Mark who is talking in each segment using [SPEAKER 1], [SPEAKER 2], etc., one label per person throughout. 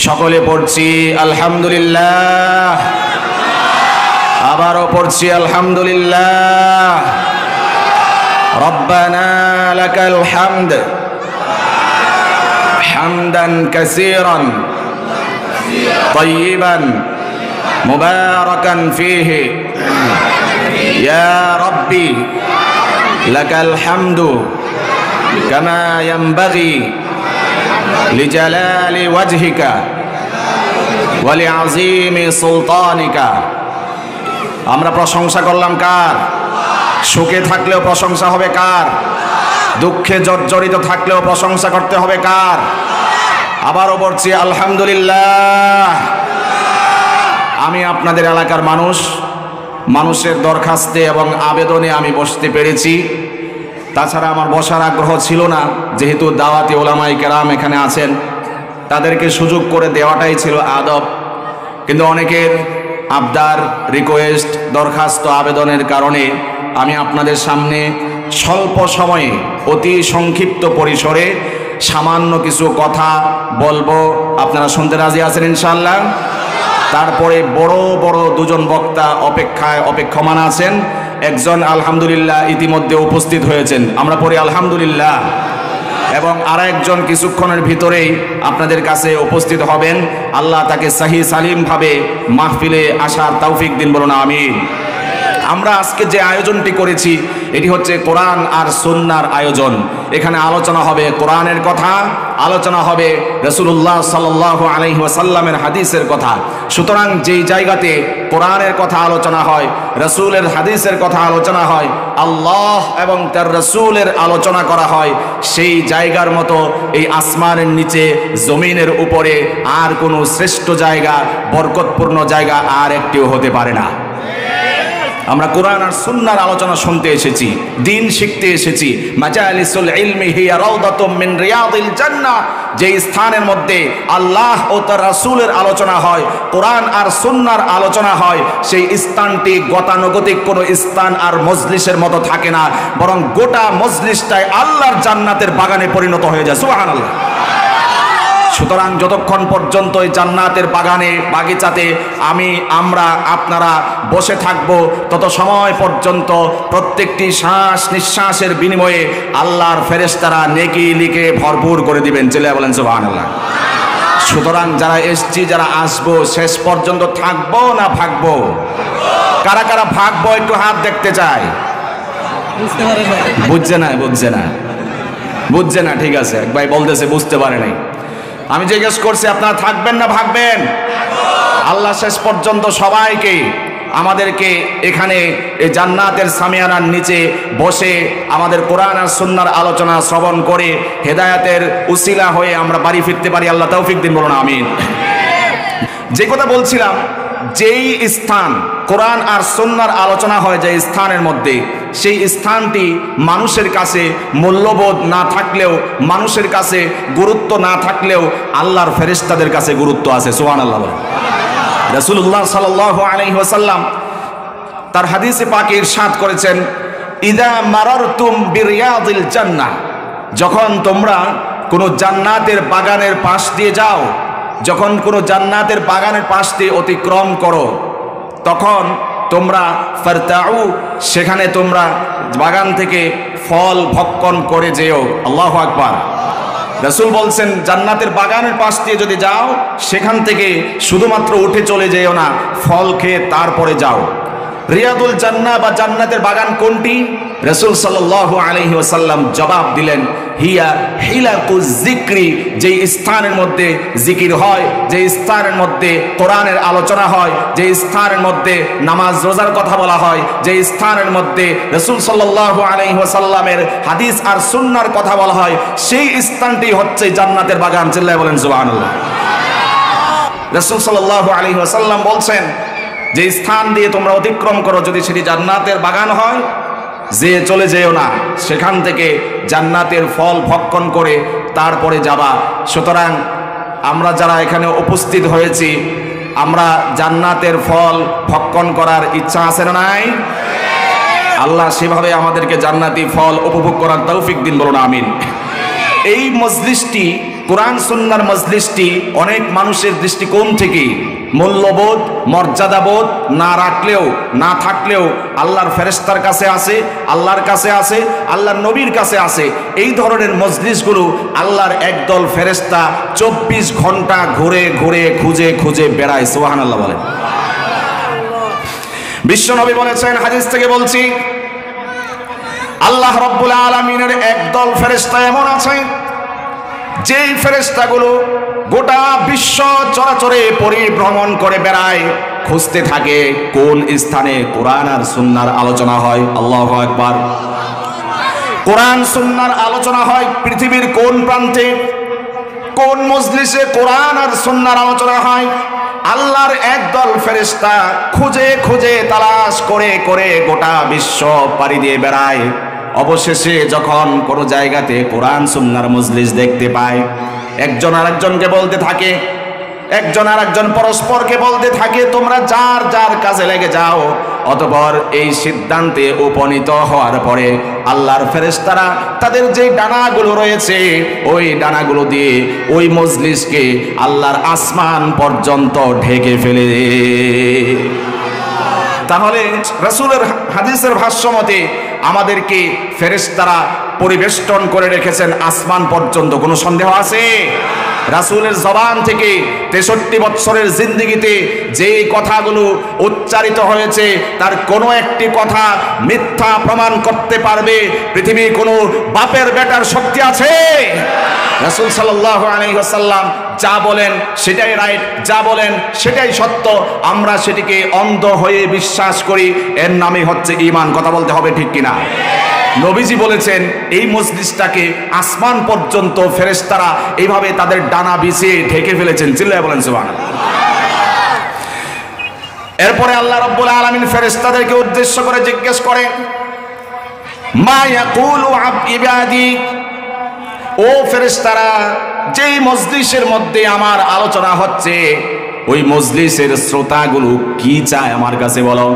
[SPEAKER 1] সকলে পড়ছি আলহামদুলিল্লাহ, আবারও পড়ছি আলহামদুলিল্লাহ। রব্বানা লাকাল হামদ হামদান কাসীরান তাইয়িবান মুবারাকান ফীহি ইয়া রাব্বি লাকাল হামদু কামা ইয়ানবাগি লিজালালি ওয়াজহিকা ওয়া লিআযীমি সুলতানিকা। আমরা প্রশংসা করলাম কার? সুখে থাকলেও প্রশংসা হবে কার? দুঃখে জর্জরিত থাকলেও প্রশংসা করতে হবে কার? আবারও বলছি আলহামদুলিল্লাহ। আমি আপনাদের এলাকার মানুষের দরখাস্তে এবং আবেদনে আমি বসতে পেরেছি। তাছাড়া আমার বসার আগ্রহ ছিল না, যেহেতু দাওয়াতি ওলামায়ে কেরাম এখানে আছেন, তাদেরকে সুযোগ করে দেওয়াটাই ছিল আদব। কিন্তু অনেকের আবদার, রিকোয়েস্ট, দরখাস্ত, আবেদনের কারণে আমি আপনাদের সামনে স্বল্প সময়ে অতি সংক্ষিপ্ত পরিসরে সামান্য কিছু কথা বলবো। আপনারা শুনতে রাজি আছেন ইনশাআল্লাহ? তারপরে বড় বড় দুজন বক্তা অপেক্ষমান আছেন। একজন আলহামদুলিল্লাহ ইতিমধ্যে উপস্থিত হয়েছেন, আমরা পড়ি আলহামদুলিল্লাহ। এবং আরেকজন কিছুক্ষণের ভিতরেই আপনাদের কাছে উপস্থিত হবেন। আল্লাহ তাকে সহি সালিমভাবে মাহফিলে আসার তৌফিক দিন, বলুন আমিন। আমরা আজকে যে আয়োজনটি করেছি এটি হচ্ছে কোরআন আর সুন্নাহর আয়োজন। এখানে আলোচনা হবে কোরআনের কথা, আলোচনা হবে রাসূলুল্লাহ সাল্লাল্লাহু আলাইহি ওয়াসাল্লামের হাদিসের কথা। সুতরাং যেই জায়গাতে কোরআনের কথা আলোচনা হয়, রাসূলের হাদিসের কথা আলোচনা হয়, আল্লাহ এবং তার রাসূলের আলোচনা করা হয়, সেই জায়গার মতো এই আসমানের নিচে জমিনের উপরে আর কোনো শ্রেষ্ঠ জায়গা, বরকতপূর্ণ জায়গা আর একটিও হতে পারে না। আমরা কোরআন আর সুন্নাহর আলোচনা শুনতে এসেছি, দ্বীন শিখতে এসেছি। মাজালিসুল ইলমি হিয়া রাউদাতুম মিন রিয়াদিল জান্নাহ, যে স্থানের মধ্যে আল্লাহ ও তার রাসূলের আলোচনা হয়, কোরআন আর সুন্নাহর আলোচনা হয়, সেই স্থানটি গতানুগতিক কোনো স্থান আর মজলিসের মতো থাকে না, বরং গোটা মজলিসটাই আল্লাহর জান্নাতের বাগানে পরিণত হয়ে যায়। সুবহানাল্লাহ। সুতরাং যতক্ষণ পর্যন্ত এই জান্নাতের বাগিচাতে আমরা আপনারা বসে থাকব, তত সময় পর্যন্ত প্রত্যেকটি শ্বাস নিঃশ্বাসের বিনিময়ে আল্লাহর ফেরেশতারা নেকি লিখে ভরপুর করে দিবেন। চিল্লায়া বলেন সুবহানাল্লাহ। সুতরাং যারা এসছি, যারা আসবো, শেষ পর্যন্ত থাকবো না ভাগবো? কারা কারা ভাগবো একটু হাত দেখতে চাই। বুঝছে না, ঠিক আছে। এক ভাই বলতেছে বুঝতে পারে নাই। আমি জিজ্ঞেস করছি আপনারা থাকবেন না ভাগবেন? আল্লাহ শেষ পর্যন্ত সবাইকে আমাদেরকে এখানে এই জান্নাতের সামিয়ানার নিচে বসে আমাদের কোরআন আর সুন্নাহর আলোচনা শ্রবণ করে হেদায়েতের উসিলা হয়ে আমরা বাড়ি ফিরতে পারি। আল্লাহ তৌফিক দিন, বলুন আমিন। যে কথা বলছিলাম, যেই স্থান কোরআন আর সুন্নাহর আলোচনা হয় যে স্থানের মধ্যে, সেই স্থানটি মানুষের কাছে মূল্যবোধ না থাকলেও, মানুষের কাছে গুরুত্ব না থাকলেও আল্লাহর ফেরেশতাদের কাছে গুরুত্ব আছে। সুবহানাল্লাহ। রাসূলুল্লাহ সাল্লাল্লাহু আলাইহি ওয়াসাল্লাম তার হাদিসে পাকে ইরশাদ করেছেন, ইযা মারারতুম বিরিয়াদিল জান্নাহ, যখন তোমরা কোনো জান্নাতের বাগানের পাশ দিয়ে যাও, যখন কোনো জান্নাতের বাগানের পাশ দিয়ে অতিক্রম করো, তখন তোমরা ফারতাউ, সেখানে তোমরা বাগান থেকে ফল ভক্ষণ করে যেও। আল্লাহু আকবার। রাসূল বলছেন, জান্নাতের বাগানের পাশ দিয়ে যদি যাও, সেখান থেকে শুধুমাত্র উঠে চলে যেও না, ফল খেয়ে তারপরে যাও। রিয়াদুল জান্নাহ বা জান্নাতের বাগান কোনটি? রাসূল সাল্লাল্লাহু আলাইহি ওয়াসাল্লাম জবাব দিলেন, হিয়া হিলাকুজ যিকরি, যেই স্থানের মধ্যে জিকির হয়, যে স্থানের মধ্যে কোরআনের আলোচনা হয়, যে স্থানের মধ্যে নামাজ রোজার কথা বলা হয়, যে স্থানের মধ্যে রাসূল সাল্লাল্লাহু আলাইহি ওয়াসাল্লামের হাদিস আর সুন্নাহর কথা বলা হয়, সেই স্থানটি হচ্ছে জান্নাতের বাগান। চিল্লায়া বলেন সুবহানাল্লাহ। রাসূল সাল্লাল্লাহু আলাইহি ওয়াসাল্লাম বলছেন, যে স্থান দিয়ে তোমরা অতিক্রম করো, যদি সেটি জান্নাতের বাগান হয়, যে চলে যেও না, সেখান থেকে জান্নাতের ফল ভক্ষণ করে তারপরে যাবা। সুতরাং আমরা যারা এখানে উপস্থিত হয়েছি, আমরা জান্নাতের ফল ভক্ষণ করার ইচ্ছা আছে না নাই? আল্লাহ সেভাবে আমাদেরকে জান্নাতি ফল উপভোগ করার তৌফিক দিন, বলুন আমিন। এই মজলিসটি কোরআন সুন্নাহর মজলিসটি অনেক মানুষের দৃষ্টিকোণ থেকে মূল্যবোধ মর্যাদাবোধ না রাখলেও না থাকলেও আল্লাহর ফেরেশতার কাছে আছে, আল্লাহর কাছে আছে, আল্লাহর নবীর কাছে আছে। এই ধরনের মজলিসগুলো আল্লাহর একদল ফেরেশতা 24 ঘন্টা ঘুরে ঘুরে খুঁজে খুঁজে বেড়ায়। সুবহানাল্লাহ বলেন। বিশ্বনবী বলেছেন, হাদিস থেকে বলছি, আল্লাহ রাব্বুল আলামিনের একদল ফেরেশতা এমন আছে যেই ফেরেশতাগুলো গোটা বিশ্ব চরাচরে পরিভ্রমণ করে বেড়ায়, খুঁজতে থাকে কোন স্থানে কোরআন আর সুন্নাহর আলোচনা হয়। আল্লাহু আকবার। কোরআন সুন্নাহর আলোচনা হয় পৃথিবীর কোন প্রান্তে, কোন মজলিসে কোরআন আর সুন্নাহর আলোচনা হয়। আল্লাহর একদল ফেরেশতা খুঁজে খুঁজে তালাশ করে করে গোটা বিশ্ব পাড়ি দিয়ে বেড়ায়। অবশেষে যখন কোনো জায়গাতে কোরআন সুন্নাহর মজলিস দেখতে পায়, একজন আরেকজনকে বলতে থাকে, একজন আরেকজন পরস্পরকে বলতে থাকে, তোমরা যার যার কাজে লেগে যাও। অতঃপর এই সিদ্ধান্তে উপনীত হওয়ার পরে আল্লাহর ফেরেশতারা তাদের যে ডানাগুলো রয়েছে ওই ডানাগুলো দিয়ে ওই মজলিসকে আল্লাহর আসমান পর্যন্ত ঢেকে ফেলে। তাহলে রাসূলের হাদিসের ভাষ্য মতে আমাদেরকে ফেরেশতারা পরিবেষ্টন করে রেখেছেন আসমান পর্যন্ত। কোনো সন্দেহ আছে? রাসূলের জবান থেকে 63 বছরের জিন্দেগিতে যে কথাগুলো উচ্চারিত হয়েছে তার কোনো একটি কথা মিথ্যা প্রমাণ করতে পারবে পৃথিবীর কোনো বাপের বেটার শক্তি আছে? রাসূল সাল্লাল্লাহু আলাইহি ওয়াসাল্লাম যা বলেন সেটাই রাইট, যা বলেন সেটাই সত্য, আমরা সেটিকে অন্ধ হয়ে বিশ্বাস করি। এর নামই হচ্ছে ঈমান। কথা বলতে হবে ঠিক কিনা? নবীজি বলেছেন এই মজলিসটাকে আসমান পর্যন্ত ফেরেশতারা এইভাবে তাদের ডানা বিছিয়ে ঢেকে ফেলেছেন। চিল্লায় বলেন সুবহানাল্লাহ। এরপরে আল্লাহ রাব্বুল আলামিন ফেরেশতাদেরকে উদ্দেশ্য করে জিজ্ঞেস করেন, মা ইয়াকুলু ইবাদি, ও ফেরেশতারা, যেই মজলিসের মধ্যে আমার আলোচনা হচ্ছে ওই মজলিসের শ্রোতাগুলো কি চায় আমার কাছে বলো।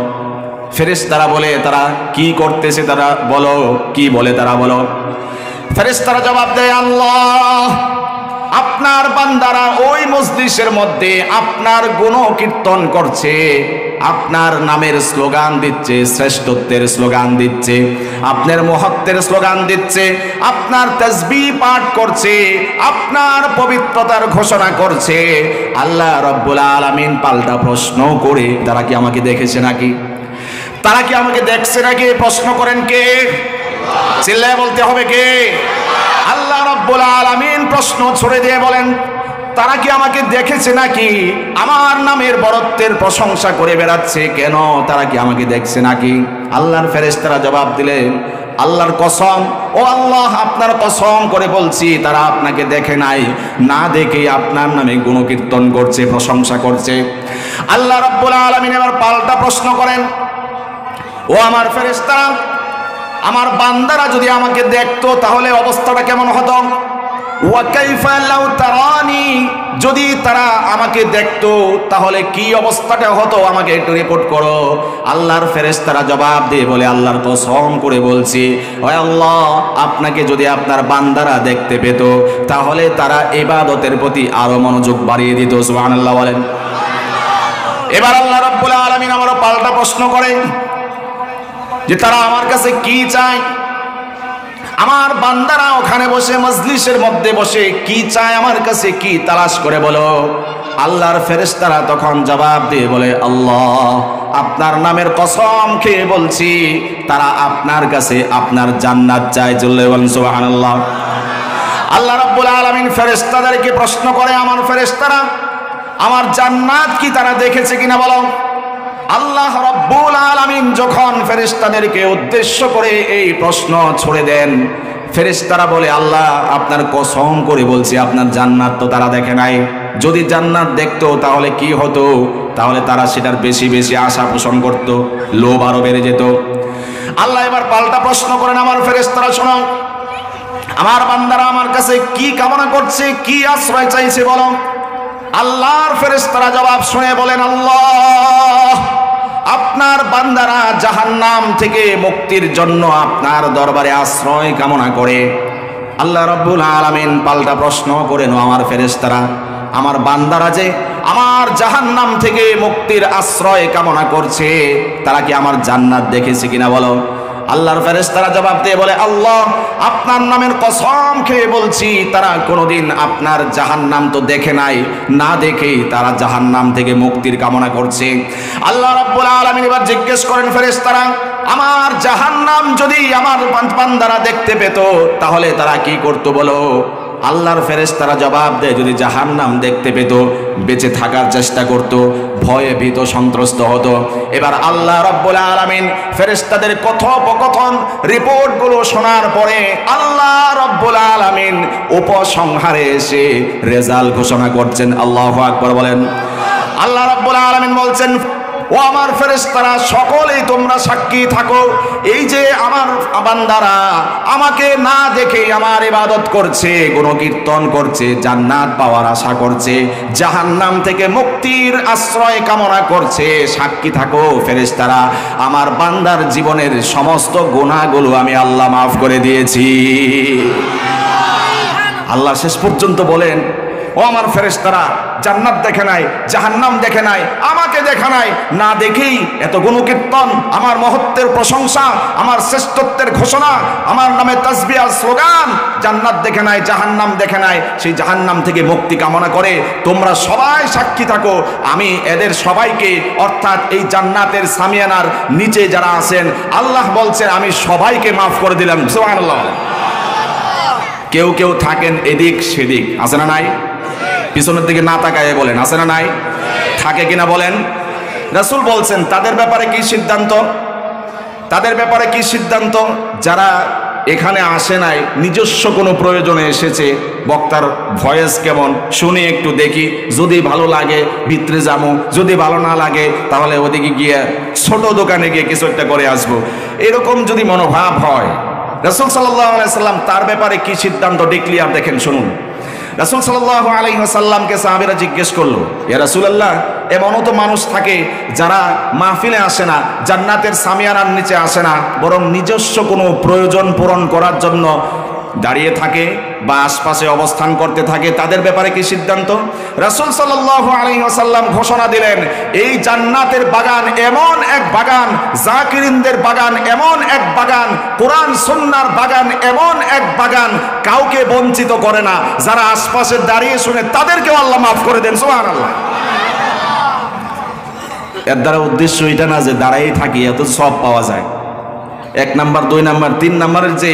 [SPEAKER 1] ফেরেশতারা বলে, তারা কি করতেছে তারা বলো, কি বলে তারা বলো। ফেরেশতারা জবাব দেয়, আল্লাহ, আপনার বান্দারা ওই মজলিসের মধ্যে আপনার গুণ কীর্তন করছে, আপনার নামের স্লোগান দিচ্ছে, শ্রেষ্ঠত্বের স্লোগান দিচ্ছে, আপনার মহত্বের স্লোগান দিচ্ছে, আপনার তাসবিহ পাঠ করছে, আপনার পবিত্রতার ঘোষণা করছে। আল্লাহ রাব্বুল আলামিন পাল্টা প্রশ্ন করে, তারা কি আমাকে দেখেছে নাকি? তারা কি আমাকে দেখছে নাকি? প্রশ্ন করেন কে? চিল্লায় বলতে হবে কে? আল্লাহ রাব্বুল আলামিন প্রশ্ন ছড়ে দিয়ে বলেন, তারা কি আমাকে দেখেছে নাকি? আমার নামের বড়ত্বের প্রশংসা করে বেড়াচ্ছে কেন? তারা কি আমাকে দেখছে নাকি? আল্লাহর ফেরেশতারা জবাব দিলেন, আল্লাহর কসম, ও আল্লাহ, আপনার কসম করে বলছি তারা আপনাকে দেখে নাই, না দেখে আপনার নামে গুণকীর্তন করছে, প্রশংসা করছে। আল্লাহ রাব্বুল আলামিন এবার পাল্টা প্রশ্ন করেন, ও আমার ফেরেশতারা, আমার বান্দারা যদি আমাকে দেখতো তাহলে অবস্থাটা কেমন হতো? ওয়া কাইফা লাউ তারানি, যদি তারা আমাকে দেখতো তাহলে কি অবস্থাটা হতো আমাকে একটু রিপোর্ট করো। আল্লাহর ফেরেশতারা জবাব দিয়ে বলে, আল্লাহর কসম করে বলছি, ও আল্লাহ, আপনাকে যদি আপনার বান্দারা দেখতে পেত তাহলে তারা ইবাদতের প্রতি আরো মনোযোগ বাড়িয়ে দিত। সুবহানাল্লাহ বলেন। এবার আল্লাহ রাব্বুল আলামিন আমারও পাল্টা প্রশ্ন করেন যে তারা আমার কাছে কি চায়। আমার বান্দারা ওখানে বসে মজলিসের মধ্যে বসে কি চায়, আমার কাছে কি তালাশ করে বলো। আল্লাহর ফেরেশতারা তখন জবাব দিয়ে বলে, আল্লাহ, আপনার নামের কসম খেয়ে বলছি তারা আপনার কাছে আপনার জান্নাত চায়। চলে বলেন সুবহানাল্লাহ। আল্লাহ রাব্বুল আলামিন ফেরেশতাদেরকে প্রশ্ন করে, আমার ফেরেশতারা আমার জান্নাত কি তারা দেখেছে কিনা বলো। আল্লাহ রাব্বুল আলামিন যখন ফেরেশতাদেরকে উদ্দেশ্য করে এই প্রশ্ন ছড়ে দেন, ফেরেশতারা বলে, আল্লাহ, আপনার কসম করে বলছি আপনার জান্নাত তো তারা দেখে নাই। যদি জান্নাত দেখতো তাহলে কি হতো? তাহলে তারা সেটার বেশি বেশি আশা পোষণ করত, লোভ আরো বেড়ে যেত। আল্লাহ এবার পাল্টা প্রশ্ন করেন, আমার ফেরেশতারা শোনো, আমার বান্দারা আমার কাছে কি কামনা করছে, কি আশ্রয় চাইছে বলো। আল্লাহর ফেরেশতারা জবাব শুনে বলেন, আল্লাহ, আপনার বান্দারা জাহান্নাম থেকে মুক্তির জন্য আপনার দরবারে আশ্রয় কামনা করে। আল্লাহ রাব্বুল আলামিন পাল্টা প্রশ্ন করেন, আমার ফেরেশতারা, আমার বান্দারা যে আমার জাহান্নাম থেকে মুক্তির আশ্রয় কামনা করছে, তারা কি আমার জান্নাত দেখেছে কিনা বলো? আল্লাহর ফেরেশতারা জবাব দিয়ে বলে, আল্লাহ আপনার নামের কসম খেয়ে বলছি, তারা কোনোদিন আপনার জাহান্নাম তো দেখে নাই, না দেখেই তারা জাহান্নাম থেকে মুক্তির কামনা করছে। আল্লাহ রাব্বুল আলামিন এবার জিজ্ঞেস করেন, ফেরেশতারা, আমার জাহান্নাম যদি আমার বান্দারা দেখতে পেত তাহলে তারা কি করত বলো? আল্লাহর ফেরেশতারা জবাব দেয়, যদি জাহান্নাম দেখতে পেত বেঁচে থাকার চেষ্টা করত, ভয়ে ভীত সন্ত্রস্ত হতো। এবার আল্লাহ রাব্বুল আলামিন ফেরেশতাদের কথোপকথন রিপোর্টগুলো শোনার পরে আল্লাহ রাব্বুল আলামিন উপসংহারে এসে রেজাল্ট ঘোষণা করছেন। আল্লাহু আকবার বলেন। আল্লাহ রাব্বুল আলামিন বলছেন, ও আমার ফেরেশতারা, সকলেই তোমরা সাক্ষী থাকো, এই যে আমার বান্দারা আমাকে না দেখে আমার ইবাদত করছে, গুণকীর্তন করছে, জান্নাত পাওয়ার আশা করছে, জাহান্নাম থেকে মুক্তির আশ্রয় কামনা করছে, সাক্ষী থাকো ফেরেশতারা, আমার বান্দার জীবনের সমস্ত গুনাহগুলো আমি আল্লাহ মাফ করে দিয়েছি। আল্লাহ শেষ পর্যন্ত বলেন, ও আমার ফেরেশতারা, জান্নাত দেখে নাই, জাহান্নাম দেখে নাই, আমাকে দেখা নাই, না দেখেই এত গুণকীর্তন, আমার মহত্বের প্রশংসা, আমার শ্রেষ্ঠত্বের ঘোষণা, আমার নামে তাসবিহ আর স্লোগান, জান্নাত দেখে নাই, জাহান্নাম দেখে নাই, সেই জাহান্নাম থেকে মুক্তি কামনা করে তোমরা সবাই সাক্ষী থাকো, আমি এদের সবাইকে, অর্থাৎ এই জান্নাতের সামিয়ানার নিচে যারা আছেন, আল্লাহ বলছেন আমি সবাইকে মাফ করে দিলাম। সুবহানাল্লাহ। কেউ কেউ থাকেন এদিক সেদিক, আছে না নাই? পিছনের দিকে না তাকায় বলেন, আছে না নাই? থাকে কিনা বলেন? রাসূল বলছেন তাদের ব্যাপারে কি সিদ্ধান্ত? তাদের ব্যাপারে কি সিদ্ধান্ত? যারা এখানে আসে নাই, নিজস্ব কোনো প্রয়োজনে এসেছে, বক্তার ভয়েস কেমন শুনি একটু দেখি, যদি ভালো লাগে ভিতরে যাবো, যদি ভালো না লাগে তাহলে ওদিকে গিয়ে ছোট দোকানে গিয়ে কিছু একটা করে আসবো, এরকম যদি মনোভাব হয়, রাসূল সাল্লাল্লাহু আলাইহি সাল্লাম তার ব্যাপারে কি সিদ্ধান্ত ডিক্লিয়ার দেখেন, শুনুন। রাসূল সাল্লাল্লাহু আলাইহি ওয়াসাল্লামকে সাহাবীরা জিজ্ঞেস করলো, ইয়া রাসূলুল্লাহ, এমনও তো মানুষ থাকে যারা মাহফিলে আসে না, জান্নাতের সামিয়ানার নিচে আসে না, বরং নিজস্ব কোনো প্রয়োজন পূরণ করার জন্য দাঁড়িয়ে থাকে বা আশপাশে অবস্থান করতে থাকে, তাদের ব্যাপারে কি সিদ্ধান্ত? রাসূল সাল্লাল্লাহু আলাইহি ওয়াসাল্লাম ঘোষণা দিলেন, এই জান্নাতের বাগান এমন এক বাগান, জাকিরিনদের বাগান এমন এক বাগান, কোরআন সুন্নাহর বাগান এমন এক বাগান, কাউকে বঞ্চিত করে না, যারা আশপাশে দাঁড়িয়ে শুনে তাদেরকেও আল্লাহ মাফ করে দেন। সুবহানাল্লাহ। এর দ্বারা উদ্দেশ্য এটা না যে দাঁড়াই থাকি এত সব পাওয়া যায়। 1 নাম্বার 2 নাম্বার 3 নাম্বারের যে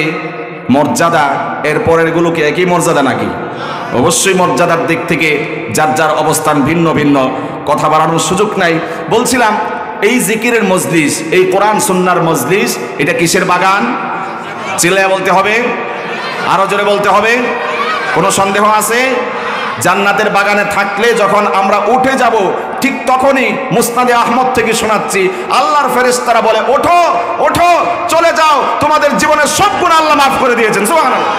[SPEAKER 1] মর্যাদা, এরপরের গুলো কি একই মর্যাদা নাকি? অবশ্যই মর্যাদার দিক থেকে যার যার অবস্থান ভিন্ন ভিন্ন, কথা বাড়ানোর সুযোগ নাই। বলছিলাম এই জিকিরের মজলিস, এই কোরআন সুন্নাহর মজলিস, এটা কিসের বাগান? চিল্লায়া বলতে হবে, আরো জোরে বলতে হবে, কোনো সন্দেহ আছে? জান্নাতের বাগানে থাকলে যখন আমরা উঠে যাব, ঠিক তখনই মুসনাদে আহমদ থেকে শোনাচ্ছি, আল্লাহর ফেরেশতারা বলে, ওঠো ওঠো, চলে যাও, তোমাদের জীবনের সব গুনাহ আল্লাহ মাফ করে দিয়েছেন। সুবহানাল্লাহ।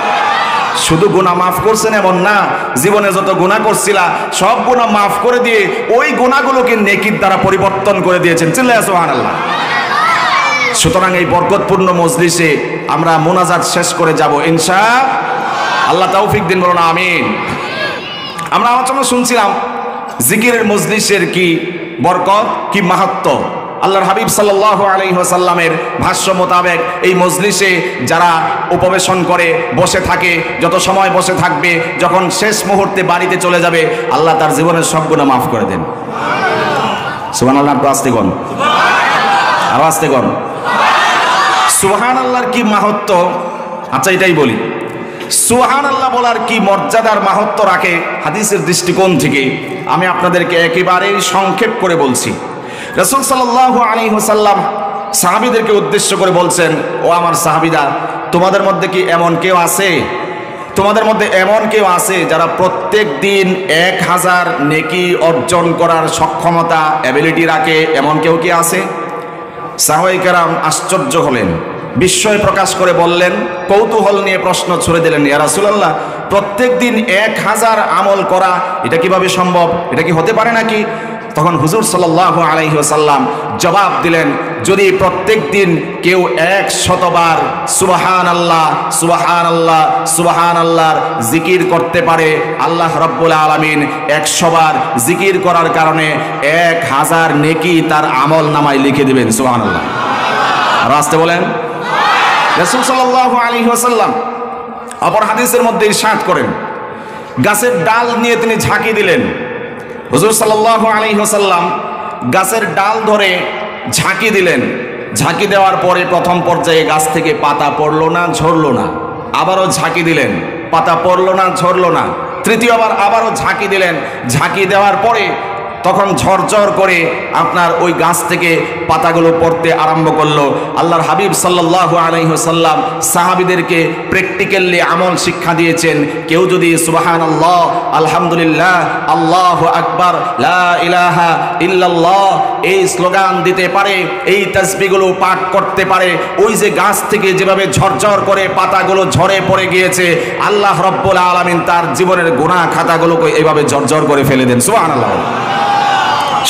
[SPEAKER 1] শুধু গুনাহ মাফ করছেন এমন না, জীবনে যত গুনাহ করছিলা সব গুনাহ মাফ করে দিয়ে ওই গুনাহগুলোকে নেকির দ্বারা পরিবর্তন করে দিয়েছেন। চিল্লায়া সুবহানাল্লাহ। সুতরাং এই বরকতপূর্ণ মজলিসে আমরা মোনাজাত শেষ করে যাব ইনশাআল্লাহ। আল্লাহ তৌফিক দিন, বলুন আমিন। আমরা আলোচনা শুনছিলাম জিকিরের মজলিসের কি বরকত, কি মাহাত্ম্য। আল্লাহর হাবিব সাল্লাল্লাহু আলাইহি ওয়াসাল্লামের ভাষ্য মোতাবেক এই মজলিসে যারা উপবেশন করে বসে থাকে, যত সময় বসে থাকবে, যখন শেষ মুহূর্তে বাড়িতে চলে যাবে, আল্লাহ তার জীবনের সব গুনাহ মাফ করে দেন। সুবহানাল্লাহ। একটু আস্তে কোন, আরো আস্তে কোন। সুবহানাল্লাহর কি মাহাত্ম্য, আচ্ছা এটাই বলি, সুবহানাল্লাহ বলার কি মর্যাদার মাহাত্ম্য রাখে হাদিসের দৃষ্টিকোণ থেকে আমি আপনাদেরকে একেবারেই সংক্ষেপ করে বলছি। রাসূল সাল্লাল্লাহু আলাইহি ওয়াসাল্লাম সাহাবীদেরকে উদ্দেশ্য করে বলছেন, ও আমার সাহাবীরা, তোমাদের মধ্যে কি এমন কেউ আছে, তোমাদের মধ্যে এমন কেউ আছে যারা প্রত্যেক দিন 1000 নেকি অর্জন করার সক্ষমতা, অ্যাবিলিটি রাখে, এমন কেউ কি আছে? সাহাবায়ে কেরাম আশ্চর্য হলেন, বিস্ময় প্রকাশ করে বললেন, কৌতূহল নিয়ে প্রশ্ন ছুড়ে দিলেন, ইয়া রাসূলুল্লাহ, প্রত্যেক দিন 1000 আমল করা এটা কিভাবে সম্ভব, এটা কি হতে পারে নাকি? তখন হুজুর সাল্লাল্লাহু আলাইহি ওয়াসাল্লাম জবাব দিলেন, যদি প্রত্যেক দিন কেউ 100 বার সুবহানাল্লাহ সুবহানাল্লাহ সুবহানাল্লাহর জিকির করতে পারে, আল্লাহ রাব্বুল আলামিন 100 বার জিকির করার কারণে 1000 নেকি তার আমল নামায় লিখে দিবেন। সুবহানাল্লাহ। আর আসতে বলেন। রাসূল সাল্লাল্লাহু আলাইহি ওয়াসাল্লাম অপর হাদিসের মধ্যে ইরশাদ করেন, গাছের ডাল নিয়ে তিনি ঝাঁকি দিলেন। হুজুর সাল্লাল্লাহু আলাইহি ওয়াসাল্লাম গাছের ডাল ধরে ঝাঁকি দিলেন। ঝাঁকি দেওয়ার পরে প্রথম পর্যায়ে গাছ থেকে পাতা পড়লো না, ঝরলো না। আবারও ঝাঁকি দিলেন, পাতা পড়লো না, ঝরলো না। তৃতীয়বার আবারও ঝাঁকি দিলেন। ঝাঁকি দেওয়ার পরে তখন ঝরঝর করে আপনার ওই গাছ থেকে পাতাগুলো পড়তে আরম্ভ করলো। আল্লাহর হাবিব সাল্লাল্লাহু আলাইহি ওয়াসাল্লাম সাহাবীদেরকে প্র্যাকটিক্যালি আমল শিক্ষা দিয়েছেন। কেউ যদি সুবহানাল্লাহ, আলহামদুলিল্লাহ, আল্লাহু আকবার, লা ইলাহা ইল্লাল্লাহ এই স্লোগান দিতে পারে, এই তাসবিহগুলো পাঠ করতে পারে, ওই যে গাছ থেকে যেভাবে ঝরঝর করে পাতাগুলো ঝরে পড়ে গিয়েছে, আল্লাহ রাব্বুল আলামিন তার জীবনের গুনাহ খাতাগুলোকে এইভাবে ঝরঝর করে ফেলে দেন। সুবহানাল্লাহ।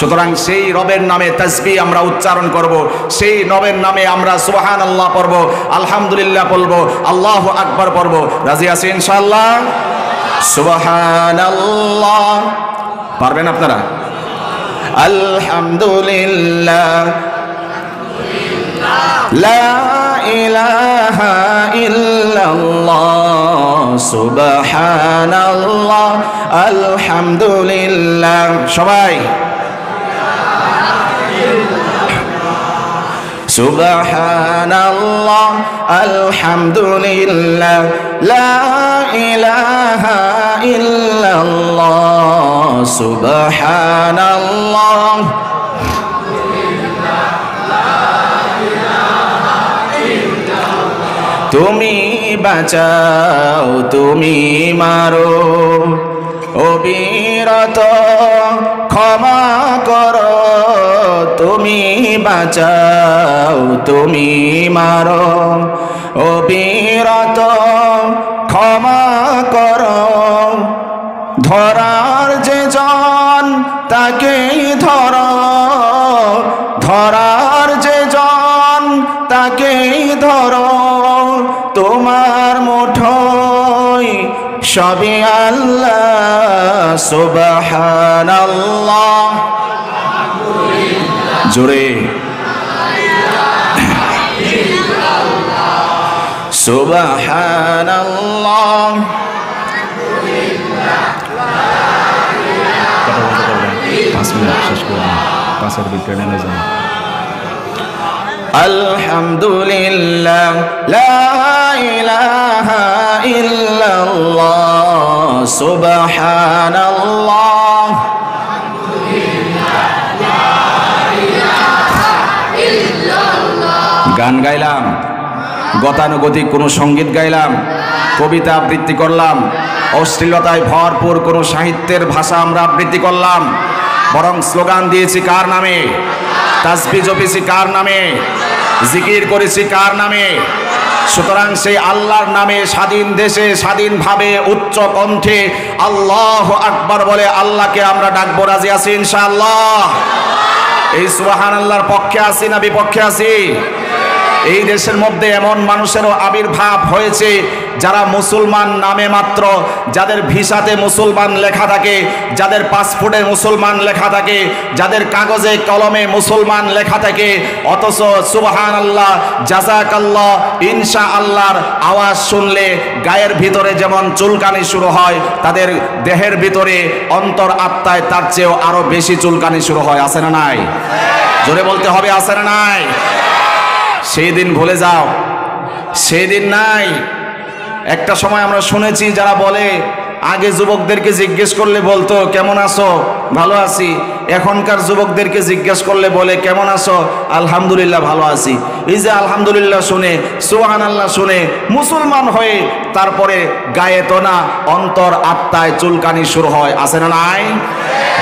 [SPEAKER 1] সুতরাং সেই রবের নামে তাসবিহ আমরা উচ্চারণ করব, সেই রবের নামে আমরা সুবহানাল্লাহ পড়ব, আলহামদুলিল্লাহ পড়ব, আল্লাহু আকবার পড়ব। রাজি আছেন ইনশাআল্লাহ? সুবহানাল্লাহ পারবেন আপনারা? আলহামদুলিল্লাহ, লা ইলাহা ইল্লাল্লাহ, সুবহানাল্লাহ, আলহামদুলিল্লাহ। সবাই সুবহানাল্লাহ, আলহামদুলিল্লাহ, লা ইলাহা ইল্লাল্লাহ, সুবহানাল্লাহ। তুমি বাঁচাও, তুমি মারো, অবিরত ক্ষমা করো, তুমি বাঁচাও, তুমি মারো, অবিরত ক্ষমা করো। ধরার যে জন তাকেই ধরো, ধরার যে জন তাকেই ধরো, তোমার মুঠোয় সবই আল্লাহ। সুবহানাল্লাহ। জোরে সুবহানাল্লাহ। আলহামদুলিল্লাহ, লা ইলাহা ইল্লাল্লাহ, সুবহানাল্লাহ। গান গাইলাম, গতানুগতিক কোনো সঙ্গীত গাইলাম, কবিতা আবৃত্তি করলাম, অশ্লীলতায় ভরপুর কোনো সাহিত্যের ভাষা আমরা আবৃত্তি করলাম, বরং স্লোগান দিয়েছি কার নামে? তাসবিহ জপেছি কার নামে? জিকির করেছি কার নামে? সুতরাং সেই আল্লাহর নামে স্বাধীন দেশে স্বাধীনভাবে উচ্চ কণ্ঠে আল্লাহু আকবার বলে আল্লাহকে আমরা ডাকবো। রাজি আছি ইনশাআল্লাহ? এই সুবহানাল্লাহর পক্ষে আছি না বিপক্ষে আছি? এই দেশের মধ্যে এমন মানুষেরও আবির্ভাব হয়েছে যারা মুসলমান নামে মাত্র, যাদের ভিসাতে মুসলমান লেখা থাকে, যাদের পাসপোর্টে মুসলমান লেখা থাকে, যাদের কাগজে কলমে মুসলমান লেখা থাকে, অথচ সুবহানাল্লাহ, জাযাকাল্লাহ, ইনশাআল্লাহর আওয়াজ শুনলে গায়ের ভিতরে যেমন চুলকানি শুরু হয়, তাদের দেহের ভিতরে অন্তর আত্মায় তার চেয়েও আরো বেশি চুলকানি শুরু হয়। আছে না নাই? জোরে বলতে হবে, আছে না নাই? সেই দিন ভুলে যাও, সেই দিন নাই। একটা সময় আমরা শুনেছি যারা বলে আগে যুবকদেরকে জিজ্ঞেস করলে বলতো কেমন আছো, ভালো আছি। এখনকার যুবকদেরকে জিজ্ঞেস করলে বলে কেমন আছো, আলহামদুলিল্লাহ ভালো আছি। এই যে আলহামদুলিল্লাহ শুনে, সুবহানাল্লাহ শুনে মুসলমান হয়ে তারপরে গায়ে তো না অন্তর আত্মায় চুলকানি শুরু হয়। আছে না নাই?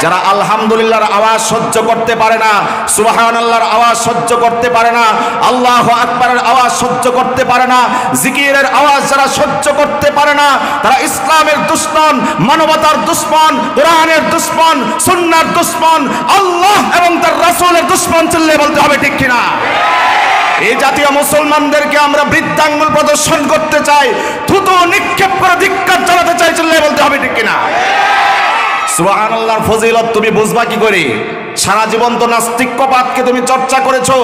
[SPEAKER 1] যারা আলহামদুলিল্লাহর আওয়াজ সহ্য করতে পারে না, সুবহানাল্লাহর আওয়াজ সহ্য করতে পারে না, আল্লাহু আকবারের আওয়াজ সহ্য করতে পারে না, জিকিরের আওয়াজ যারা সহ্য করতে পারে না, তারা ইসলামের দুশমন, মানবতার দুশমন, কোরআনের দুশমন, সুন্নাহর দুশমন, আল্লাহ এবং তার রাসূলের দুশমন চিল্লায়ে বলতে হবে ঠিক কিনা? এই জাতীয় মুসলমানদেরকে আমরা বৃদ্ধাঙ্গুল প্রদর্শন করতে চাই, থুতু নিক্ষেপ করে ধিক্কার জানাতে চাই, চিল্লায়ে বলতে হবে ঠিক কিনা? সুবহানাল্লাহর ফজিলত তুমি বুঝবা কি করে? সারা জীবন তো নাস্তিক্যবাদকে তুমি চর্চা করেছো।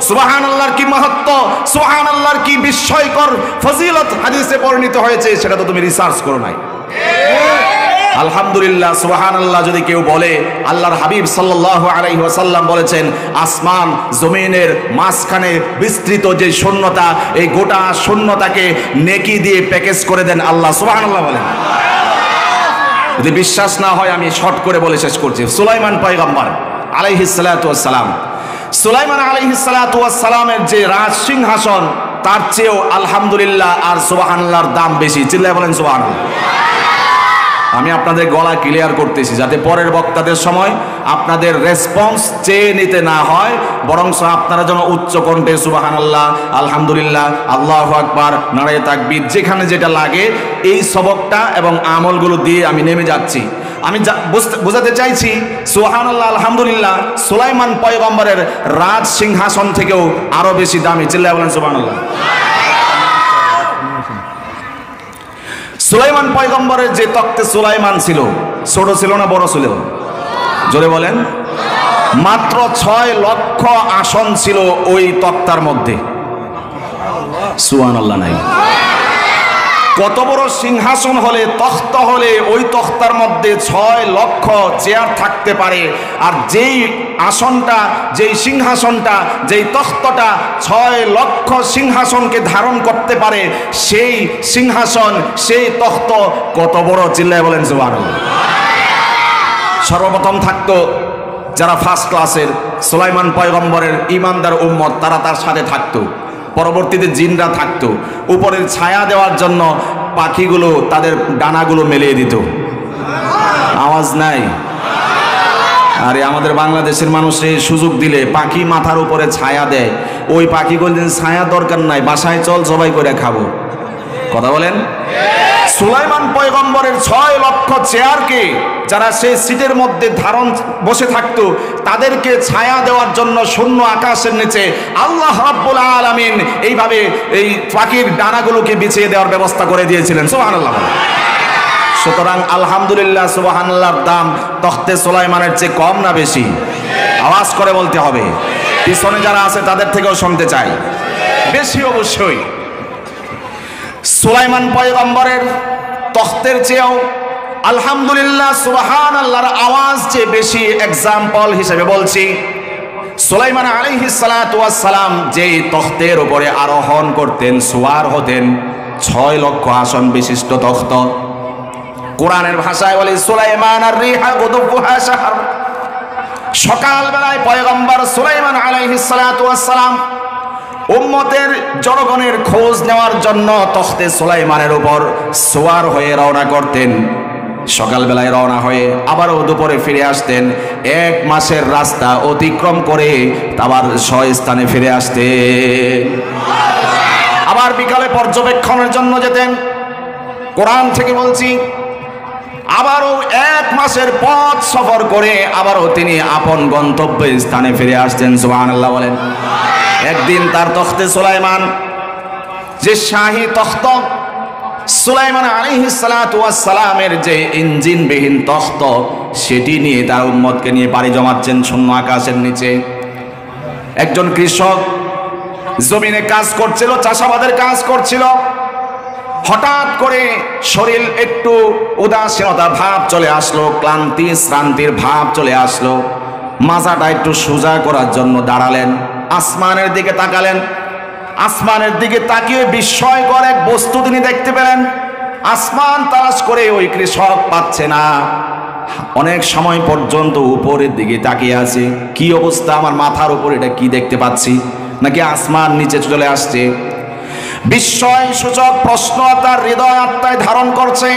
[SPEAKER 1] সুবহানাল্লাহর কি মাহাত্ম্য, সুবহানাল্লাহর কি বিস্ময়কর ফজিলত হাদিসে বর্ণিত হয়েছে, সেটা তো তুমি রিসার্চ করো নাই। আলহামদুলিল্লাহ, সুবহানাল্লাহ যদি কেউ বলে, আল্লাহর হাবিব সাল্লাল্লাহু আলাইহি ওয়াসাল্লাম বলেছেন, আসমান জমিনের মাঝখানে বিস্তৃত যে শূন্যতা, এই গোটা শূন্যতাকে নেকি দিয়ে প্যাকেজ করে দেন আল্লাহ। সুবহানাল্লাহ বলেন। যদি বিশ্বাস না হয় আমি শর্ট করে বলে শেষ করছি। সুলাইমান পয়গম্বর আলাইহিস সালাতু ওয়াস সালাম, সুলাইমান আলাইহিস সালাতু ওয়াস সালামের যে রাজ সিংহাসন, তার চেয়েও আলহামদুলিল্লাহ আর সুবহানাল্লাহর দাম বেশি। চিল্লায় বলেন সুবহানাল্লাহ। আমি আপনাদের গলা ক্লিয়ার করতেছি যাতে পরের বক্তাদের সময় আপনাদের রেসপন্স চেয়ে নিতে না হয়, বরং আপনারা যেন উচ্চ কণ্ঠে সুবহানাল্লাহ, আলহামদুলিল্লাহ, আল্লাহু আকবার, নারায়ে তাকবীর, যেখানে যেটা লাগে এই সবকটা এবং আমলগুলো দিয়ে আমি নেমে যাচ্ছি। আমি বোঝাতে চাইছি সুবহানাল্লাহ, আলহামদুলিল্লাহ সুলাইমান পয়গম্বরের রাজ সিংহাসন থেকেও আরো বেশি দামি। চিল্লায় বলেন সুবহানাল্লাহ। সুলাইমান পয়গম্বরের যে তখ্তে সুলাইমান ছিল, ছোট ছিল না বড় ছিল? জোরে বলেন। মাত্র 6 লক্ষ আসন ছিল ওই তক্তার মধ্যে। সুবহানাল্লাহ নাই। কত বড় সিংহাসন হলে, তখ্ত হলে ওই তখ্তার মধ্যে 6 লক্ষ চেয়ার থাকতে পারে? আর যেই আসনটা, যেই সিংহাসনটা, যেই তখ্তটা 6 লক্ষ সিংহাসনকে ধারণ করতে পারে, সেই সিংহাসন, সেই তখ্ত কত বড়? চিল্লায় বলেন সুবহানাল্লাহ। সর্বপ্রথম থাকতো যারা ফার্স্ট ক্লাসের সুলাইমান পয়গম্বরের ঈমানদার উম্মত, তারা তার সাথে থাকতো। পরবর্তীতে জিনরা থাকতো। উপরের ছায়া দেওয়ার জন্য পাখিগুলো তাদের ডানাগুলো মেলিয়ে দিত। আওয়াজ নাই? আরে আমাদের বাংলাদেশের মানুষে সুযোগ দিলে পাখি মাথার উপরে ছায়া দেয়, ওই পাখিগুলো ছায়া দরকার নাই, বাসায় চল জবাই করে খাবো। কথা বলেন। সুলাইমান পয়গম্বরের 6 লক্ষ চেয়ারকে, যারা সেই সিটের মধ্যে ধারণ বসে থাকতো, তাদেরকে ছায়া দেওয়ার জন্য শূন্য আকাশের নিচে আল্লাহ রাব্বুল আলামিন এইভাবে এই পাখির ডানাগুলোকে বিছিয়ে দেওয়ার ব্যবস্থা করে দিয়েছিলেন। সুবহানাল্লাহ। সুতরাং আলহামদুলিল্লাহ, সুবহানাল্লাহর দাম তখতে সুলাইমানের চেয়ে কম না বেশি? আওয়াজ করে বলতে হবে। পিছনে যারা আছে তাদের থেকেও শুনতে চাই। বেশি অবশ্যই। সুলাইমান পয়গম্বরের তখতের চেয়েও আলহামদুলিল্লাহ সুবহানাল্লাহর আওয়াজ যে বেশি। এক্সাম্পল হিসেবে বলছি, সুলাইমান আলাইহিস সালাতু ওয়াস সালাম যেই তখতের উপরে আরোহণ করতেন, সওয়ার হতেন, 6 লক্ষ আসন বিশিষ্ট তখত। কোরআনের ভাষায় বলে সুলাইমান আর রিহা গুদুবুহা শাহর। সকালবেলায় পয়গম্বর সুলাইমান আলাইহিস সালাতু ওয়াস সালাম উম্মতের জনগণের খোঁজ নেওয়ার জন্য তখতে সুলাইমানের উপর সওয়ার হয়ে রওনা করতেন। সকালবেলায় রওনা হয়ে আবারও দুপুরে ফিরে আসতেন। 1 মাসের রাস্তা অতিক্রম করে আবার স্বস্থানে ফিরে আসতেন। আবার বিকালে পর্যবেক্ষণের জন্য যেতেন। কোরআন থেকে বলছি, আবারও 1 মাসের পথ সফর করে আবারও তিনি আপন গন্তব্য স্থানে ফিরে আসতেন। সুবহানাল্লাহ বলেন। একদিন তার তখতে সুলাইমান, যে শাহী তখ্ত, সুলাইমান আলাইহিস সালাতু ওয়াস সালামের যে ইঞ্জিনবিহীন তখ্ত, সেটি নিয়ে তার উম্মতকে নিয়ে পাড়ি জমাচ্ছেন শূন্য আকাশের নিচে। একজন কৃষক জমিনে কাজ করছিল, চাষাবাদের কাজ করছিল। হঠাৎ করে শরীর একটু উদাসীনতার ভাব চলে আসলো, ক্লান্তি শ্রান্তির ভাব চলে আসলো। মাজাটা একটু সোজা করার জন্য দাঁড়ালেন, আসমানের দিকে তাকালেন। আসমানের দিকে তাকিয়ে বিস্ময়কর এক বস্তু তিনি দেখতে পেলেন। আসমান তালাশ করে ওই কৃষক পাচ্ছে না। অনেক সময় পর্যন্ত উপরের দিকে তাকিয়ে আছে, কি অবস্থা, আমার মাথার উপর এটা কি দেখতে পাচ্ছি, নাকি আসমান নিচে চলে আসছে? বিস্ময় সূচক প্রশ্ন তার হৃদয় আত্মায় ধারণ করছে।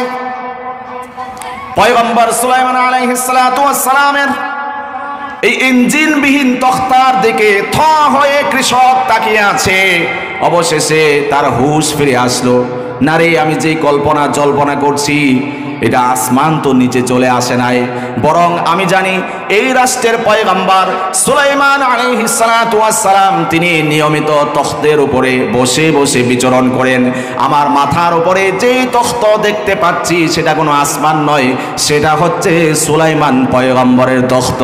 [SPEAKER 1] পয়গম্বর সুলাইমান আলাইহিস সালাতু ওয়াস সালামের এই ইঞ্জিনবিহীন তখতার দিকে থ হয়ে কৃষক তাকিয়ে আছে। অবশেষে তার হুঁশ ফিরে আসলো। না রে, আমি যেই কল্পনা জল্পনা করছি, এটা আসমান তো নিচে চলে আসে নাই, বরং আমি জানি এই রাষ্ট্রের পয়গম্বর সুলাইমান আলাইহিস সালাতু ওয়াস সালাম তিনি নিয়মিত তখতের উপরে বসে বসে বিচরণ করেন। আমার মাথার উপরে যেই তখত দেখতে পাচ্ছি সেটা কোনো আসমান নয়, সেটা হচ্ছে সুলাইমান পয়গম্বরের তখত।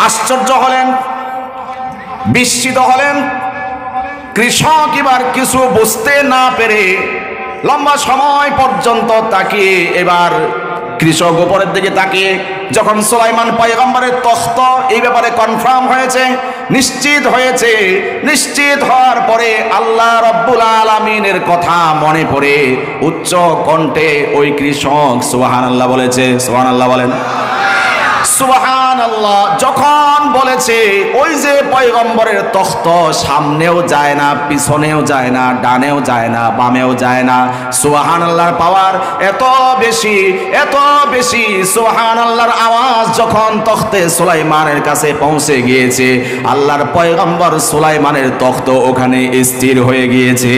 [SPEAKER 1] আশ্চর্য হলেন, বিস্মিত হলেন কৃষক। এবার কিছু বুঝতে না পেরে লম্বা সময় পর্যন্ত তাকিয়ে, এবার কৃষক উপরের দিকে তাকিয়ে যখন সুলাইমান পয়গম্বরের তখত এই ব্যাপারে কনফার্ম হয়েছে, নিশ্চিত হয়েছে, নিশ্চিত হওয়ার পরে আল্লাহ রাব্বুল আলামিনের কথা মনে পড়ে উচ্চ কণ্ঠে ওই কৃষক সুবহানাল্লাহ বলেছে। সুবহানাল্লাহ বলেন। সুবহানাল্লাহ যখন বলেছে, ওই যে পয়গম্বরের তখত সামনেও যায় না, পিছনেও যায় না, ডানেও যায় না, বামেও যায় না। সুবহানাল্লাহর পাওয়ার এত বেশি, এত বেশি। সুবহানাল্লাহর আওয়াজ যখন তখতে সুলাইমানের কাছে পৌঁছে গিয়েছে, আল্লাহর পয়গম্বর সুলাইমানের তখত ওখানে স্থির হয়ে গিয়েছে।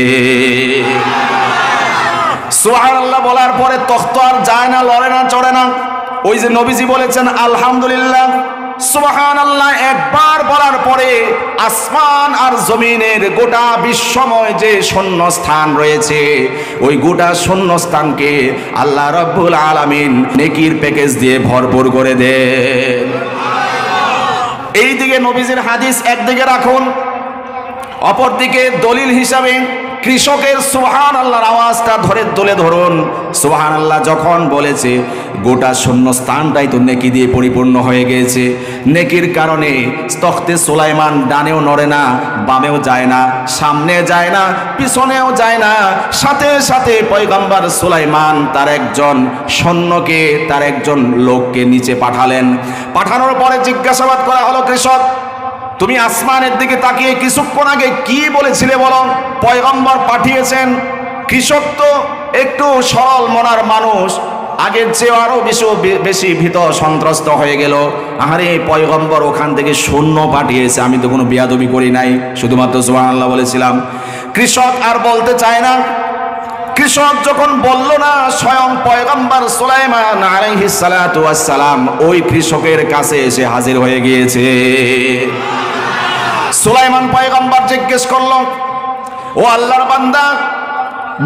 [SPEAKER 1] সুবহানাল্লাহ বলার পরে তখত আর যায় না, লড়ে না, চড়ে না। ওই যে নবীজি বলেছেন আলহামদুলিল্লাহ, সুবহানাল্লাহ একবার বলার পরে আসমান আর জমিনের গোটা বিশ্বময় যে শূন্য স্থান রয়েছে, ওই গোটা শূন্য স্থানকে আল্লাহ রাব্বুল আলামিন নেকির প্যাকেজ দিয়ে ভরপুর করে দেন। এইদিকে নবীজির হাদিস একদিকে রাখুন, অপরদিকে দলিল হিসাবে কৃষকের সুবহানাল্লাহর আওয়াজটা তুলে ধরুন। সুবহানাল্লাহ যখন বলেছে, গোটা শূন্য স্থানটাই তো নেকি দিয়ে পরিপূর্ণ হয়ে গিয়েছে। নেকির কারণে তখতে সুলাইমান ডানেও নড়ে না, বামেও যায় না, সামনে যায় না, পিছনেও যায় না। সাথে সাথে পয়গম্বর সুলাইমান তার একজন সৈন্যকে, তার একজন লোককে নিচে পাঠালেন। পাঠানোর পরে জিজ্ঞাসাবাদ করা হলো, কৃষক তুমি আসমানের দিকে তাকিয়ে কিছুক্ষণ আগে কি বলেছিলে বলো? পয়গম্বর পাঠিয়েছেন। কৃষক তো একটু সরল মনার মানুষ, আগের চেয়ে আরো বেশি ভীত সন্ত্রস্ত হয়ে গেল। আরে পয়গম্বর ওখান থেকে সৈন্য পাঠিয়েছে, আমি তো কোনো বিয়াদবি করি নাই, শুধুমাত্র সুবহানাল্লাহ বলেছিলাম। কৃষক আর বলতে চায় না। কৃষক যখন বলল না, স্বয়ং পয়গম্বর সুলাইমান আলাইহিস সালাতু ওয়াস সালাম ওই কৃষকের কাছে এসে হাজির হয়ে গিয়েছে। সুলাইমান পয়গম্বর জিজ্ঞেস করল, ও আল্লাহর বান্দা,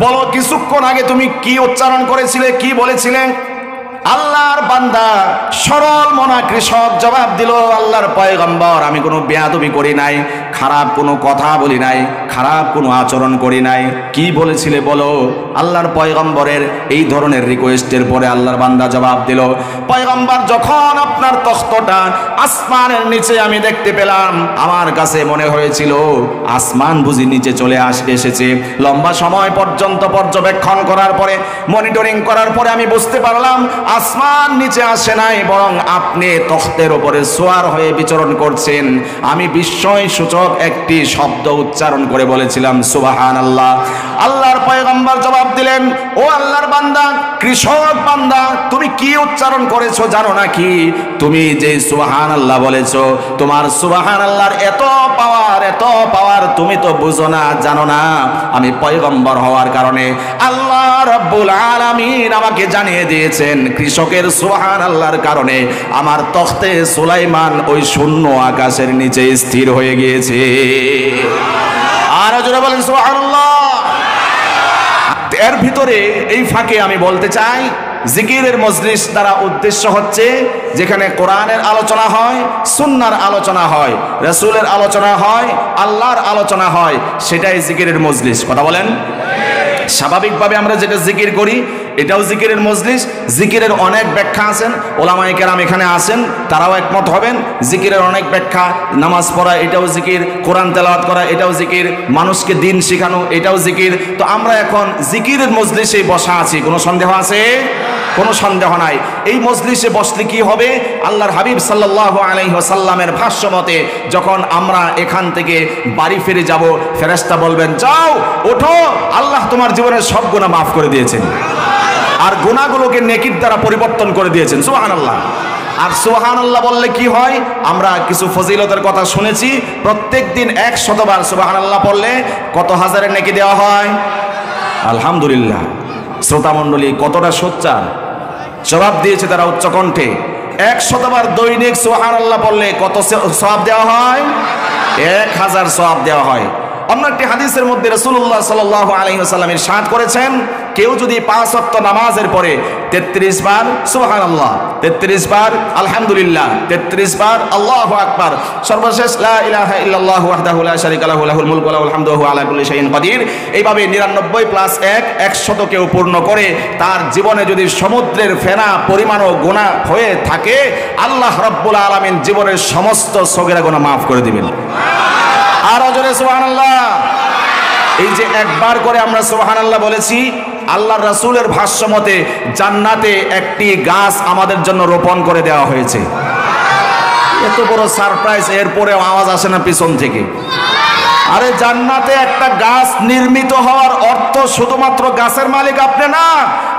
[SPEAKER 1] বলো কিছুক্ষণ আগে তুমি কি উচ্চারণ করেছিলে, কি বলেছিলে? আল্লাহর বান্দা সরল মনা কৃষক জবাব দিল, আল্লাহর পয়গম্বর আমি কোনো বেয়াদবি করি নাই, খারাপ কোনো কথা বলি নাই, খারাপ কোনো আচরণ করি নাই। কি বলেছিলে বলো? আল্লাহর পয়গম্বরের এই ধরনের রিকোয়েস্টের পরে আল্লাহর বান্দা জবাব দিল, পয়গম্বর যখন আপনার তখতটা আসমানের নিচে আমি দেখতে পেলাম, আমার কাছে মনে হয়েছিল আসমান বুঝি নিচে চলে এসেছে। লম্বা সময় পর্যন্ত পর্যবেক্ষণ করার পরে, মনিটরিং করার পরে আমি বুঝতে পারলাম আসমান নিচে আসে নাই, বরং আপনি তখতের উপরে সোয়ার হয়ে বিচরণ করছেন। আমি বিস্ময় সূচক একটি শব্দ উচ্চারণ করে বলেছিলাম সুবহানাল্লাহ। আল্লাহর পয়গম্বর জবাব দিলেন, ও আল্লাহর বান্দা, কৃষক বান্দা, তুমি কি উচ্চারণ করেছো জানো নাকি? তুমি যে সুবহানাল্লাহ বলেছো, তোমার সুবহানাল্লাহর এত পাওয়ার তুমি তো বুঝো না, জানো না। আমি পয়গম্বর হওয়ার কারণে আল্লাহ রাব্বুল আলামিন আমাকে জানিয়ে দিয়েছেন, কৃষকের সুবহানাল্লাহর কারণে আমার তখতে সুলাইমান ওই শূন্য আকাশের নিচে স্থির হয়ে গিয়েছে। আর জোরে বলেন সুবহানাল্লাহ। এর ভিতরে এই ফাঁকে আমি বলতে চাই, জিকিরের মজলিস দ্বারা উদ্দেশ্য হচ্ছে যেখানে কোরআনের আলোচনা হয়, সুন্নাহর আলোচনা হয়, রাসূলের আলোচনা হয়, আল্লাহর আলোচনা হয়, সেটাই জিকিরের মজলিস। কথা বলেন। স্বাভাবিকভাবে আমরা যেটা জিকির করি এটাও জিকিরের মজলিস। জিকিরের অনেক ব্যাখ্যা আছেন, ওলামায়ে কেরাম এখানে আসেন, তারাও একমত হবেন। জিকিরের অনেক ব্যাখ্যা, নামাজ পড়া এটাও জিকির, কোরআন তেলাওয়াত করা এটাও জিকির, মানুষকে দিন শেখানো এটাও জিকির। তো আমরা এখন জিকিরের মজলিসে বসা আছি, কোনো সন্দেহ আছে? কোনো সন্দেহ নাই। এই মজলিসে বসলে কি হবে? আল্লাহর হাবিব সাল্লাল্লাহু আলাইহি ওয়াসাল্লামের ভাষ্য মতে যখন আমরা এখান থেকে বাড়ি ফিরে যাব, ফেরেশতা বলবেন, যাও ওঠো, আল্লাহ তোমার জীবনের সব গুনাহ মাফ করে দিয়েছেন আর গুনাহগুলোকে নেকির দ্বারা পরিবর্তন করে দিয়েছেন। সুবহানাল্লাহ। আর সুবহানাল্লাহ বললে কি হয়? আমরা কিছু ফজিলতের কথা শুনেছি, প্রত্যেক দিন 100 বার সুবহানাল্লাহ পড়লে কত হাজারের নেকি দেওয়া হয়? আলহামদুলিল্লাহ। শ্রোতামণ্ডলী কতটা সোচ্চার, জবাব দিয়েছে তারা উচ্চ কণ্ঠে। 100 বার দৈনিক সুবহানাল্লাহ বললে কত সওয়াব দেওয়া হয়? 1000 সওয়াব দেওয়া হয়। অন্য একটি হাদিসের মধ্যে রাসূলুল্লাহ সাল্লাল্লাহু আলাইহি ওয়াসাল্লাম ইরশাদ করেছেন, কেউ যদি 5 ওয়াক্ত নামাজের পরে 33 বার সুবহানাল্লাহ, 33 বার আলহামদুলিল্লাহ, 33 বার আল্লাহু আকবার, সর্বশেষ লা ইলাহা ইল্লাল্লাহু ওয়াহদাহু লা শারীকা লাহু লাহুল মুলকু ওয়া লাহুল হামদু ওয়া হুয়া আলা কুল্লি শাইইন কাদির, এইভাবে 99 প্লাস 1 100 কেউ পূর্ণ করে তার জীবনে যদি সমুদ্রের ফেনা পরিমাণও গুনাহ হয়ে থাকে, আল্লাহ রাব্বুল আলামিন জীবনের সমস্ত সগীরা গুনাহ মাফ করে দিবেন। আর জোরে সুবহানাল্লাহ। এই যে একবার করে আমরা সুবহানাল্লাহ বলেছি, আল্লাহর রাসূলের ভাষ্য মতে জান্নাতে একটি গাছ আমাদের জন্য রোপণ করে দেওয়া হয়েছে। এত বড় সারপ্রাইজ, এরপরেও আওয়াজ আসে না পিছন থেকে? আরে জান্নাতে একটা গাছ নির্মিত হওয়ার অর্থ শুধুমাত্র গাছের মালিক আপনি না,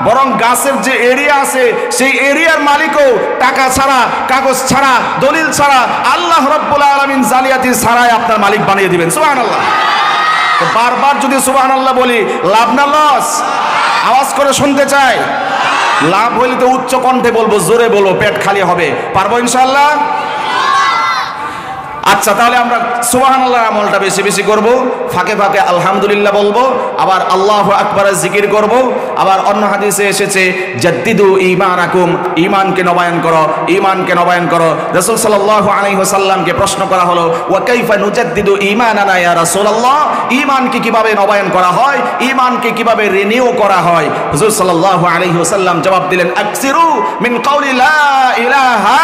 [SPEAKER 1] বরং গাছের যে এরিয়া আছে সেই এরিয়ার মালিকও টাকা ছাড়া, কাগজ ছাড়া, দলিল ছাড়া, আল্লাহ রাব্বুল আলামিন জালিয়াতি ছাড়াই আপনার মালিক বানিয়ে দিবেন। সুবহানাল্লাহ। তো বারবার যদি সুবহানাল্লাহ বলি, লাভ না লস? আওয়াজ করে শুনতে চাই। লাভ হইলে তো উচ্চ কণ্ঠে বলবো, জোরে বলবো, পেট খালি হবে। পারবো ইনশাআল্লাহ? আচ্ছা, তাহলে আমরা সুবহানাল্লাহর আমলটা বেশি বেশি করব, ফাঁকে ফাঁকে আলহামদুলিল্লাহ বলবো, আবার আল্লাহু আকবারের জিকির করব। আবার অন্য হাদিসে এসেছে জাদ্দিদু ঈমানাকুম, ঈমানকে নবায়ন করো, ঈমানকে নবায়ন করো। রাসূল সাল্লাল্লাহু আলাইহি ওয়াসাল্লামকে প্রশ্ন করা হলো, ওয়া কাইফা নুজাদ্দিদু ঈমানানা ইয়া রাসূলুল্লাহ, ঈমানকে কিভাবে নবায়ন করা হয়, ঈমানকে কিভাবে রিনিউ করা হয়? হুজুর সাল্লাল্লাহু আলাইহি ওয়াসাল্লাম জবাব দিলেন, আকসিরু মিন কাউলি লা ইলাহা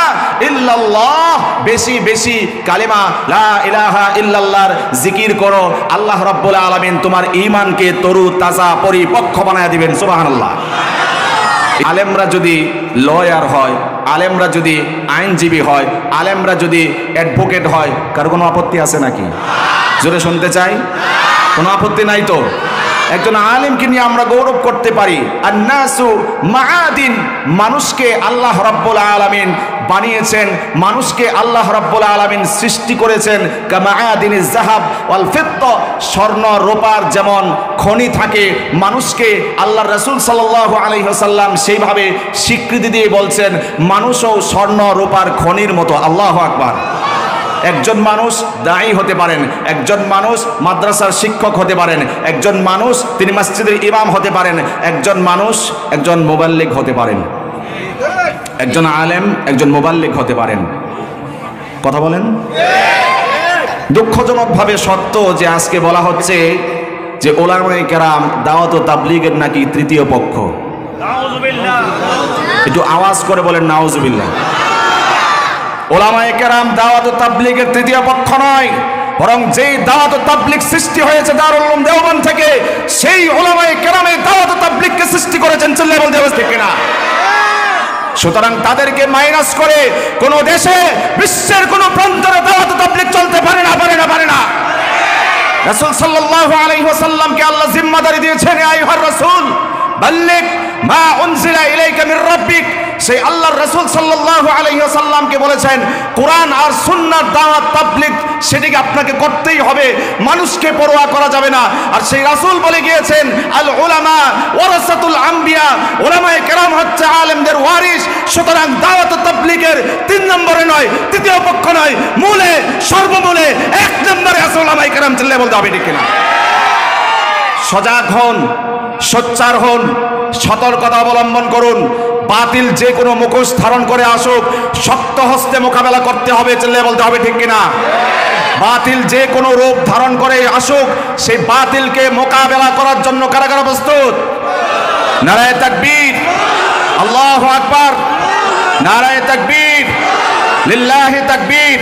[SPEAKER 1] ইল্লাল্লাহ, বেশি বেশি কালিমা লা ইলাহা ইল্লাল্লাহর জিকির করো, আল্লাহ রাব্বুল আলামিন তোমার ঈমানকে তরু তাজা পরিপক্ক বানায় দিবেন। সুবহানাল্লাহ। আলেমরা যদি লয়ার হয়, আলেমরা যদি আইনজীবী হয়, আলেমরা যদি অ্যাডভোকেট হয়, কার কোনো আপত্তি আছে নাকি? জোরে শুনতে চাই। কোনো আপত্তি নাই তো? একজন আলেমকে নিয়ে আমরা গৌরব করতে পারি। আন্নাসু মাআদিন, মানুষকে আল্লাহ রাব্বুল আলামিন বানিয়েছেন, মানুষকে আল্লাহ রাব্বুল আলামিন সৃষ্টি করেছেন কামাআদিনিজ যাহাব ওয়াল ফিদ্দা, স্বর্ণ রূপার যেমন খনি থাকে, মানুষকে আল্লাহর রাসূল সাল্লাল্লাহু আলাইহি ওয়াসাল্লাম সেইভাবে স্বীকৃতি দিয়ে বলছেন মানুষও স্বর্ণ রূপার খনির মতো। আল্লাহু আকবার। একজন মানুষ দায়ী হতে পারেন, একজন মানুষ মাদ্রাসার শিক্ষক হতে পারেন, একজন মানুষ তিনি মসজিদের ইমাম হতে পারেন, একজন মানুষ একজন মুবাল্লিগ হতে পারেন, একজন আলেম একজন মুবাল্লিগ হতে পারেন। কথা বলেন। দুঃখজনকভাবে সত্য যে আজকে বলা হচ্ছে যে উলামায়ে কেরাম দাওয়াত ও তাবলীগের নাকি তৃতীয় পক্ষ। নাউজুবিল্লাহ। একটু আওয়াজ করে বলেন নাউজুবিল্লাহ। উলামায়ে কেরাম দাওয়াত ও তাবলীগের তৃতীয় পক্ষ নয়, বরং যেই দাওয়াত ও তাবলীগ সৃষ্টি হয়েছে দারুল উলুম দেওবন্দ থেকে, সেই উলামায়ে কেরামে দাওয়াত ও তাবলীগকে সৃষ্টি করেছেন। চিল্লায়ে বলতে হবে ঠিক কিনা? সুতরাং তাদেরকে মাইনাস করে কোন দেশে, বিশ্বের কোন প্রান্তরে দাওয়াত ও তাবলীগ চলতে পারে না, পারে না, পারে না। রাসূল সাল্লাল্লাহু আলাইহি ওয়াসাল্লামকে আল্লাহ জিম্মাদারি দিয়েছেন, ইয়া আইয়ুহার রাসূল বাল্লিগ মা উনজিলা ইলাইকা মির রাব্বিক। সেই আল্লাহর রাসূল সাল্লাল্লাহু আলাইহি ওয়াসাল্লামকে বলেছেন কোরআন আর সুন্নাহর দাওয়াত তাবলীগ সেটিকে আপনাকে করতেই হবে, মানুষকে পরোয়া করা যাবে না। আর সেই রাসূল বলে গিয়েছেন আল উলামা ওয়ারাসাতুল আম্বিয়া, উলামায়ে কেরাম হচ্ছে আলেমদের ওয়ারিস। সুতরাং দাওয়াত তাবলীগের 3 নম্বরে নয়, তৃতীয় পক্ষ নয়, মূলে সর্বমূলে 1 নম্বরে আছে উলামায়ে কেরাম। চিল্লায়ে বলতে হবে ঠিক কিনা? সজাগ হন, সোচ্চার হন, সতর্কতা অবলম্বন করুন। বাতিল যে কোনো মুখোশ ধারণ করে আসুক, শক্ত হস্তে মোকাবেলা করতে হবে। চিল্লায়ে বলতে হবে ঠিক কিনা? বাতিল যে কোনো রূপ ধারণ করে আসুক, সেই বাতিলকে মোকাবেলা করার জন্য কারা কারা প্রস্তুত? নারায়ে তাকবীর, আল্লাহু আকবার, নারায়ে তাকবীর, লিল্লাহি তাকবীর।